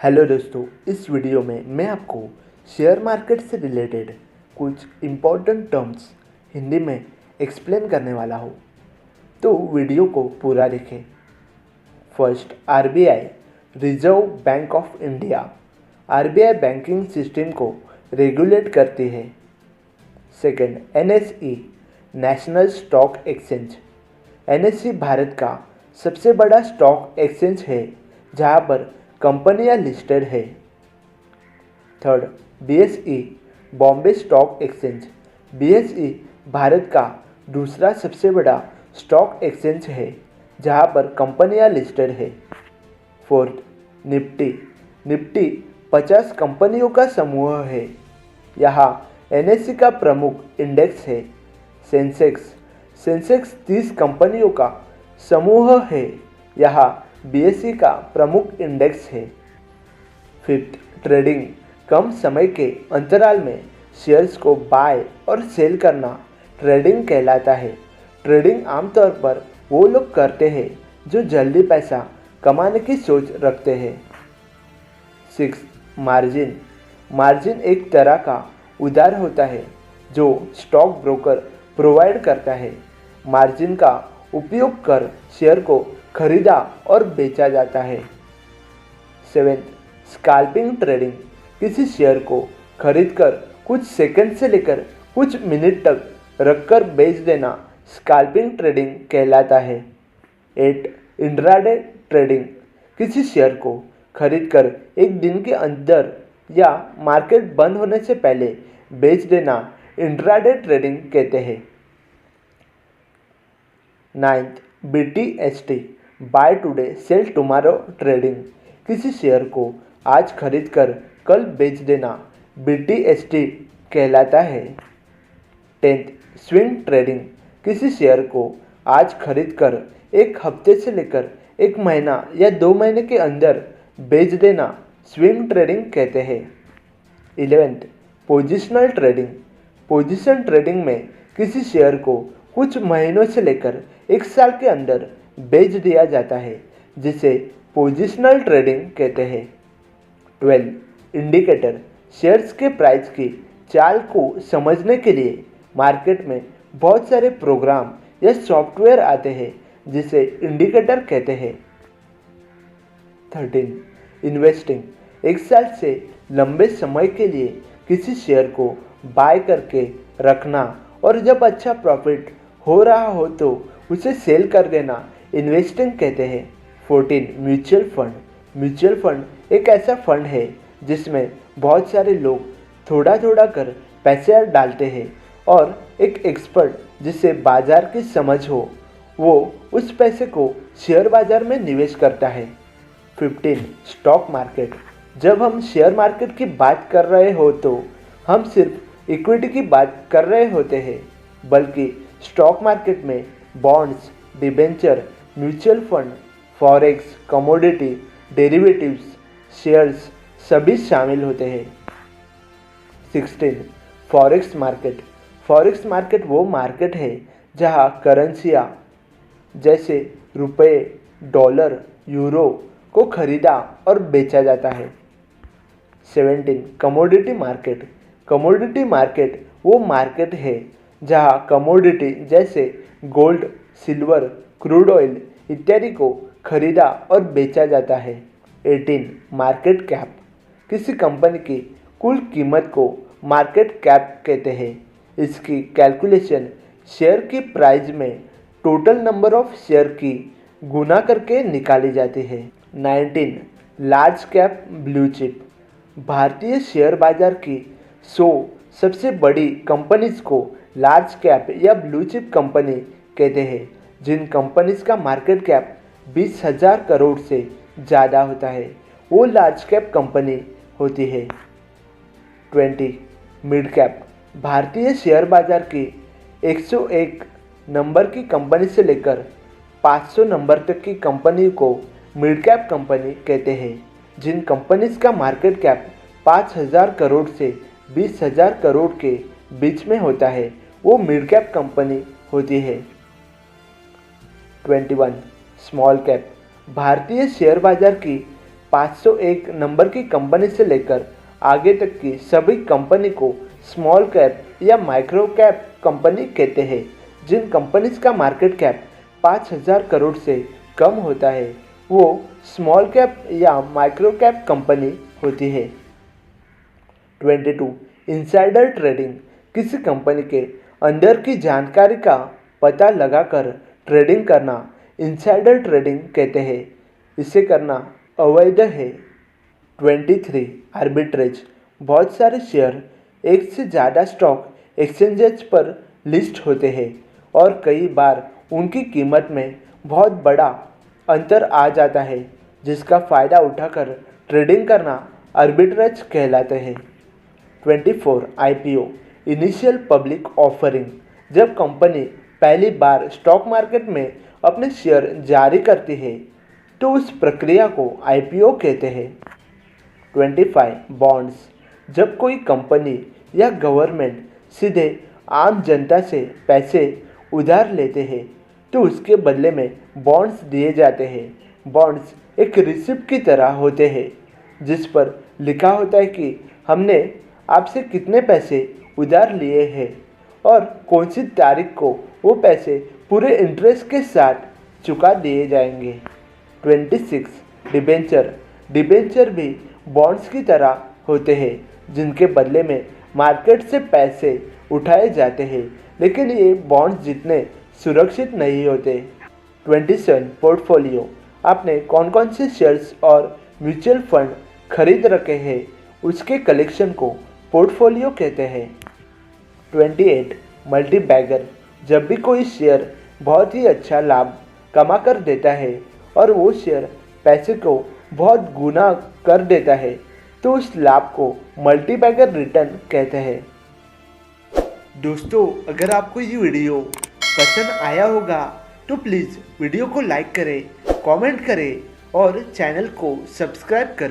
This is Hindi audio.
हेलो दोस्तों, इस वीडियो में मैं आपको शेयर मार्केट से रिलेटेड कुछ इम्पोर्टेंट टर्म्स हिंदी में एक्सप्लेन करने वाला हूँ। तो वीडियो को पूरा देखें। First, RBI, reserve bank of India. RBI banking system को रेगुलेट करती है। Second, NSE, national stock exchange. NSE Bharat का सबसे बड़ा स्टॉक एक्सचेंज है जहाँ पर कंपनियां लिस्टेड है। Third, BSE, Bombay stock exchange. BSE Bharat का दूसरा सबसे बड़ा स्टॉक एक्सचेंज है जहां पर कंपनियां लिस्टेड है। Fourth, Nifty. निफ्टी 50 कंपनियों का समूह है। यहाँ एनएसई का प्रमुख इंडेक्स है। सेंसेक्स। सेंसेक्स 30 कंपनियों का समूह है। यहाँ बीएसई का प्रमुख इंडेक्स है। Fifth, trading. कम समय के अंतराल में शेयर्स को बाय और सेल करना ट्रेडिंग कहलाता है। ट्रेडिंग आमतौर पर वो लोग करते हैं जो जल्दी पैसा कमाने की सोच रखते हैं। Six, margin. मार्जिन एक तरह का उधार होता है जो स्टॉक ब्रोकर प्रोवाइड करता है। मार्जिन का उपयोग कर शेयर को खरीदा और बेचा जाता है। Seventh, scalping trading. किसी शेयर को खरीदकर कुछ सेकंड से लेकर कुछ मिनट तक रखकर बेच देना स्कैल्पिंग ट्रेडिंग कहलाता है। Eight, intraday trading. किसी शेयर को खरीदकर एक दिन के अंदर या मार्केट बंद होने से पहले बेच देना इंट्राडे ट्रेडिंग कहते हैं। Ninth, BTST, buy today sell tomorrow trading. किसी शेयर को आज खरीद कर कल बेच देना बीटीएसटी कहलाता है। Tenth, swing trading. किसी शेयर को आज खरीद कर एक हफ्ते से लेकर एक महीना या 2 महीने के अंदर बेच देना स्विंग ट्रेडिंग कहते हैं। 11th, positional trading. Position trading में किसी शेयर को कुछ महीनों से लेकर एक साल के अंदर बेच दिया जाता है जिसे पोजिशनल ट्रेडिंग कहते हैं। 12, इंडिकेटर। शेयर्स के प्राइस की चाल को समझने के लिए मार्केट में बहुत सारे प्रोग्राम या सॉफ्टवेयर आते हैं जिसे इंडिकेटर कहते हैं। 13, इन्वेस्टिंग। एक साल से लंबे समय के लिए किसी शेयर को बाय करके रखना और जब अच्छा प्रॉफिट हो रहा हो तो उसे सेल कर देना इन्वेस्टिंग कहते हैं। 14, म्यूचुअल फंड। म्यूचुअल फंड एक ऐसा फंड है जिसमें बहुत सारे लोग थोड़ा थोड़ा कर पैसे डालते हैं और एक एक्सपर्ट जिसे बाजार की समझ हो वो उस पैसे को शेयर बाजार में निवेश करता है। 15, स्टॉक मार्केट। जब हम शेयर मार्केट की बात कर रहे हो तो हम सिर्फ इक्विटी की बात कर रहे होते हैं, बल्कि स्टॉक मार्केट में bonds, debenture, mutual fund, forex, commodity, derivatives, shares सभी शामिल होते हैं। 16, फॉरेक्स मार्केट। फॉरेक्स मार्केट वो मार्केट है जहां करेंसियाँ जैसे रुपए, डॉलर, यूरो को खरीदा और बेचा जाता है। 17, कमोडिटी मार्केट। कमोडिटी मार्केट वो मार्केट है जहां कमोडिटी जैसे गोल्ड, सिल्वर, क्रूड ऑयल इत्यादि को खरीदा और बेचा जाता है। 18, मार्केट कैप। किसी कंपनी की कुल कीमत को मार्केट कैप कहते हैं। इसकी कैलकुलेशन शेयर की प्राइस में टोटल नंबर ऑफ शेयर की गुना करके निकाली जाती है। 19, लार्ज कैप ब्लू चिप। भारतीय शेयर बाजार की 100 सबसे बड़ी कंपनीज को लार्ज कैप या ब्लू चिप कंपनी कहते हैं, जिन कंपनीज का मार्केट कैप 20,000 करोड़ से ज़्यादा होता है वो लार्ज कैप कंपनी होती है। 20, मिड कैप। भारतीय शेयर बाजार की 101 नंबर की कंपनी से लेकर 500 नंबर तक की कंपनी को मिड कैप कंपनी कहते हैं। जिन कंपनीज का मार्केट कैप 5,000 करोड़ से 20,000 करोड़ के बीच में होता है वो मिड कैप कंपनी होती है। 21, स्मॉल कैप। भारतीय शेयर बाजार की 501 नंबर की कंपनी से लेकर आगे तक की सभी कंपनी को स्मॉल कैप या माइक्रो कैप कंपनी कहते हैं। जिन कंपनीज का मार्केट कैप 5000 करोड़ से कम होता है वो स्मॉल कैप या माइक्रो कैप कंपनी होती है। 22 इनसाइडर ट्रेडिंग, किसी कंपनी के अंदर की जानकारी का पता लगाकर ट्रेडिंग करना इनसाइडर ट्रेडिंग कहते हैं। इसे करना अवैध है। 23 आर्बिट्रेज, बहुत सारे शेयर एक से ज़्यादा स्टॉक एक्सचेंजेस पर लिस्ट होते हैं और कई बार उनकी कीमत में बहुत बड़ा अंतर आ जाता है, जिसका फ़ायदा उठाकर ट्रेडिंग करना आर्बिट्रेज कहलाते हैं। 24 आईपीओ, इनिशियल पब्लिक ऑफरिंग, जब कंपनी पहली बार स्टॉक मार्केट में अपने शेयर जारी करती है तो उस प्रक्रिया को आईपीओ कहते हैं। 25 बॉन्ड्स, जब कोई कंपनी या गवर्नमेंट सीधे आम जनता से पैसे उधार लेते हैं तो उसके बदले में बॉन्ड्स दिए जाते हैं। बॉन्ड्स एक रिसिप्ट की तरह होते हैं जिस पर लिखा होता है कि हमने आपसे कितने पैसे उधार लिए हैं और कौन सी तारीख को वो पैसे पूरे इंटरेस्ट के साथ चुका दिए जाएंगे। 26 डिबेंचर, डिबेंचर भी बॉन्ड्स की तरह होते हैं जिनके बदले में मार्केट से पैसे उठाए जाते हैं, लेकिन ये बॉन्ड्स जितने सुरक्षित नहीं होते। 27 पोर्टफोलियो, आपने कौन कौन से शेयर्स और म्यूचुअल फंड खरीद रखे हैं उसके कलेक्शन को पोर्टफोलियो कहते हैं। 28 मल्टी बैगर, जब भी कोई शेयर बहुत ही अच्छा लाभ कमा कर देता है और वो शेयर पैसे को बहुत गुना कर देता है तो उस लाभ को मल्टी बैगर रिटर्न कहते हैं। दोस्तों, अगर आपको ये वीडियो पसंद आया होगा तो प्लीज़ वीडियो को लाइक करें, कमेंट करें और चैनल को सब्सक्राइब करें।